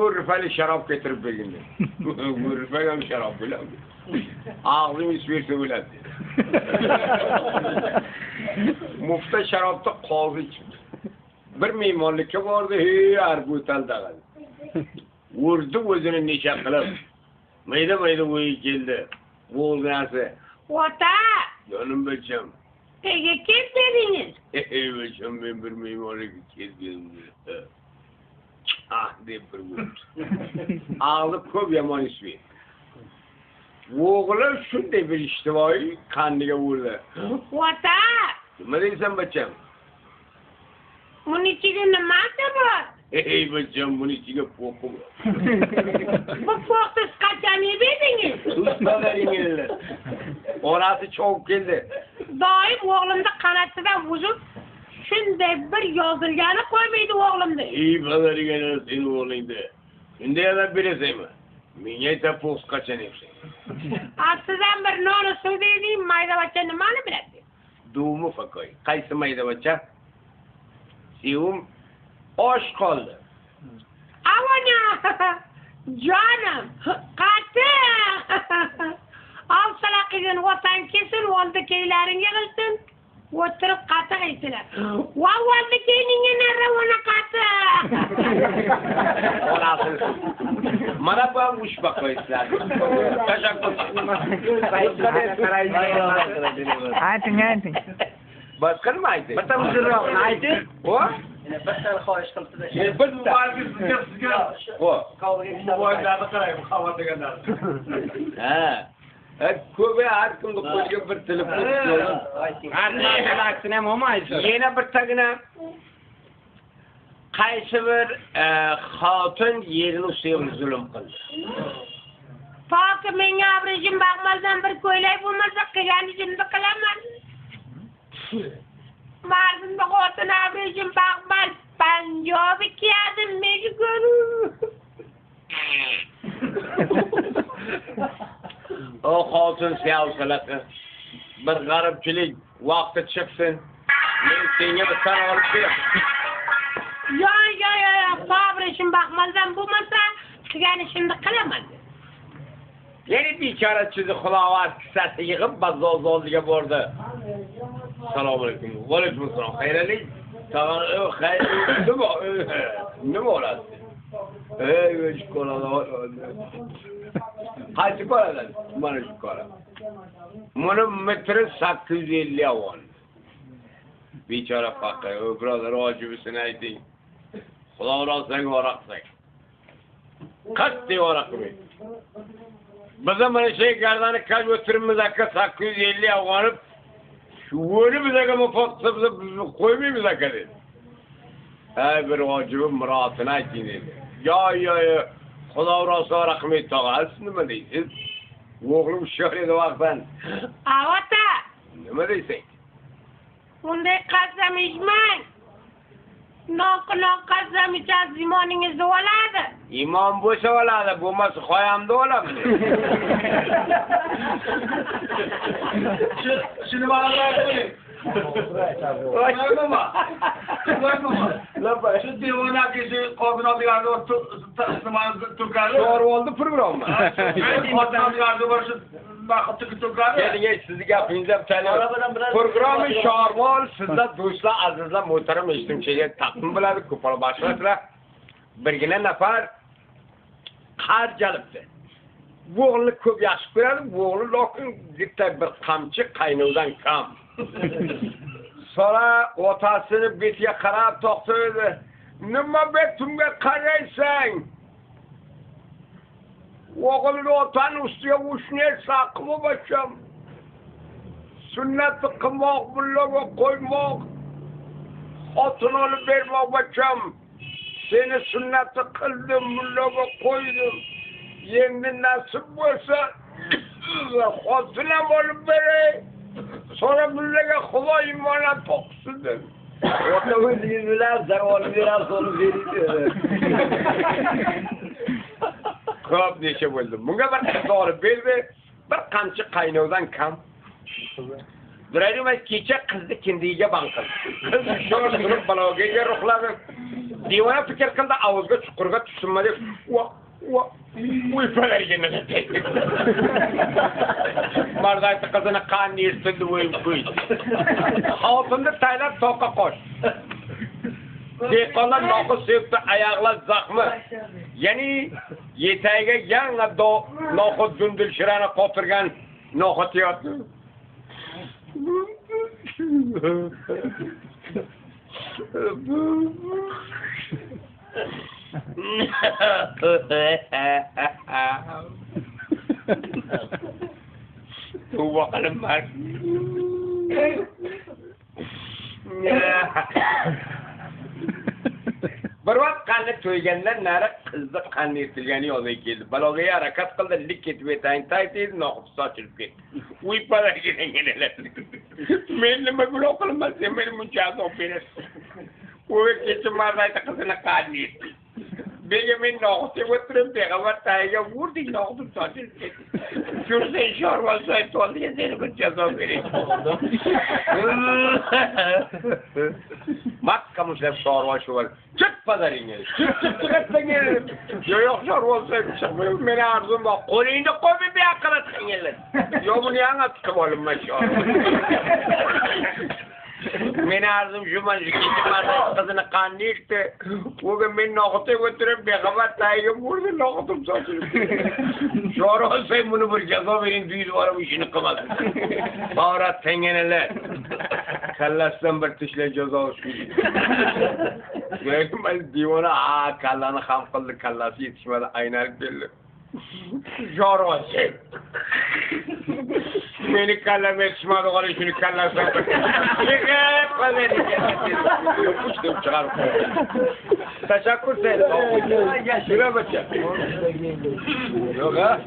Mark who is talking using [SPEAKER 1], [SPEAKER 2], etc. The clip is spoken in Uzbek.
[SPEAKER 1] Gurfali şarap getirip belirli. Gurfali şarap bile. Ağzım isverse öyle. Mufta şarapta kazı içmiş. Bir mimarlıkka vardı, her butal dağıldı. Vurdu özünü neşe kılıp. Mayda oyu geldi. Oğul neyse.
[SPEAKER 2] Ota!
[SPEAKER 1] Canım bacım.
[SPEAKER 2] Peki kim dediniz?
[SPEAKER 1] Bacım ben bir mimarlık gezdim. Ah deyip bir vurdu. Ağlık köp yaman ismi. Oğlan şunday bir iştivayı kandiga vurdu.
[SPEAKER 2] Ota!
[SPEAKER 1] Ne deysen bacım?
[SPEAKER 2] Bunun içinde nimasi var?
[SPEAKER 1] Bacım bunun içine poku var.
[SPEAKER 2] Bu poksuz kaçan ne dediniz?
[SPEAKER 1] Usta verin orası çok geldi.
[SPEAKER 2] Daim oğlumda kanatından vuzup şunday bir yazılganı koymaydı oğlumda.
[SPEAKER 1] İyi baları gene senin oğluydu. Şimdi yana birisi mi? Minyete poks kaçan hepsi.
[SPEAKER 2] Aslından bir nonu su dediğim mayda baça nimani biledi?
[SPEAKER 1] Doğumu fakay. Kaysı mayda baça? Siyum hoş kaldı.
[SPEAKER 2] Avana! Canım! Katı! Al salakıgın vatan kesin oldu keylerin yığılsın. Oturup katı giysiler. Oldu keyninin nerede ona katı!
[SPEAKER 1] Orasın. Bana ben uç bakayıslar. Teşekkür
[SPEAKER 3] Ayting.
[SPEAKER 1] Başkan mı aydı?
[SPEAKER 3] Bitta uzunroq ayting.
[SPEAKER 1] O?
[SPEAKER 3] Bitta xohish qilibdi.
[SPEAKER 1] Bir mübarek sizga. O.
[SPEAKER 3] Mobillarni qarang, bu xabar deganlar.
[SPEAKER 1] Ha. Ko'pi har kimga qo'liga bir telefon tushadi.
[SPEAKER 3] Har aksini ham olmaydi.
[SPEAKER 1] Yana bir tagina qaysi bir xotin yerini ustiga zulm qildi.
[SPEAKER 2] Paki menga abrejim bakmazdan bir ko'ylak bo'lmasa qilgan ishimni qilaman. Mardimda xotin abrejim bakmaz. Panjobi kiyadim meni ko'rib.
[SPEAKER 1] O xotin siyosatchi bir g'aribchilik vaqti chiqsin. Men senga bir tan olib ber.
[SPEAKER 2] Yo, abrejim bakmazdan bo'lmasa qilgan ishimni qilaman.
[SPEAKER 1] Yeni bichora chizi xulovat kissasi yig'ib bazoz oldiga bordi. Assalomu alaykum. Va alaykum assalom. Xayralik. Nima bo'ladi? Ey, shukronlar. Qaysi ko'radan? Mana shu ko'ra. Buni metri 850 avon. Bichora faqir, birodar ojibisini ayting. Xudo urosang varaqsak. Qatti varaq qo'y. Bize mana şey gardani kaç oturumuz akka 850 avonib shu o'ni bizga mufoqsa bizni qo'ymaymiz aka dedi. Ay bir ojibim murotini ayting dedi. Yo, Xudo urosang rahmat tog'a, nima deysiz? O'g'lim sho'r edi vaqtdan.
[SPEAKER 2] Avata!
[SPEAKER 1] Nima deysiz?
[SPEAKER 2] Bunday qasam ichmang. Noqinoq qasam ichasiz imoningiz bo'ladi.
[SPEAKER 1] İmam bo'lsa bo'ladi, bo'lmasa qo'yamda bo'laman.
[SPEAKER 3] Shuni ma'lumot qiling. Qo'yma. Shu devonaki shu qo'binoqlarni nimani turkadi.
[SPEAKER 1] To'g'ri oldi programma.
[SPEAKER 3] Qo'binoqlarni bor shu vaqtni turkadi.
[SPEAKER 1] Keling, sizga gapingizni tayyorlang. Programma Shormol sizlar do'stlar, azizlar, muhtaram eshituvchilar taqdim bo'ladi, ko'pol boshlasizlar. Birgina nafar qar jalibdi. Bu o'g'ilni ko'p yaxshi ko'radi, bu o'g'il lokin bitta bir qamchi qaynovdan kam. Sonra otasini betiga qarab to'xtadi. Nima betimga qaraysan? O'g'ilni otani ustiga ushni saqmi bacham. Sunnatni qilmoq, mullaga qo'ymoq, xotin olib bermoq bacham. Seni sünneti kıldım, mullaga qo'ydim. Endi nasib bo'lsa, xotinam olib beray. Sonra mullaga Xudo imonat to'qsin dedi.
[SPEAKER 4] Ota o'zingiz bilan zavol meros olib berdi.
[SPEAKER 1] Ko'p necha bo'ldi. Bunga bir qiz olib berdi, bir qamchi qaynovdan kam. Birayim kecha qizni kindiga banqil. Qiz sho'r turib balogaga ruhladi. Divana fikir qildi, avuzga chuqurga tushunma deb, uyfalarga nima deydi. Marda aytdi, qizini qanday istildi qo'ydi. Xotinni taylab toqqa qo'sh. Dehqonlar noqis sevdi, oyoqlar zaxmi. Ya'ni yetagiga yangi noqis dundilshirani qotirgan noqit yotdi. Bu bakalım var. Bir vaqt qanday to'yganlar nari qizni qanday etilgani yozga keldi. Baloga harakat qildi, lik ketib etang taytid, noqib sochilib ketdi. Uy palaginelar. Men nima gunoh qilmasam, meni buncha azob berasiz. Uy kecha marayta qizini qanday etdi. Bega men noqib o'tirib, beg'avat tayiga vurdik, noqib sochilib ketdi. Ko'rsang shorva soy to'ldiga seni buncha azob berasiz. Makka muslab şorva şovar. Çık pazarına. Çık. Yok şorva olsaydı. Meni arzum bak. Koluyunda koy bir akıl atın gelin. Yok bunu yana tutup oğlum ben şorva. Meni arzum şu man ikinci marda kızını kanlı işte. O gün beni noktaya götürüp bir kapat tayyip vurdu noktum saçırıp. Şorva olsaydı bunu bir ceza verin düğüdü varım işini kımasın. Bağırat tengeneler. Kallasdan bir tişle ceza olsun. Gördüm ben divana kallanı ham kıldı kallası yetişmedi aynalık belli. Şorva şey. Beni kallam yetişmedi oğlum şunu kallasdan bir. Çıkıp kalları uçtum çıkarım. Teşekkür ederim. Şuna bakacağım. Yok ha.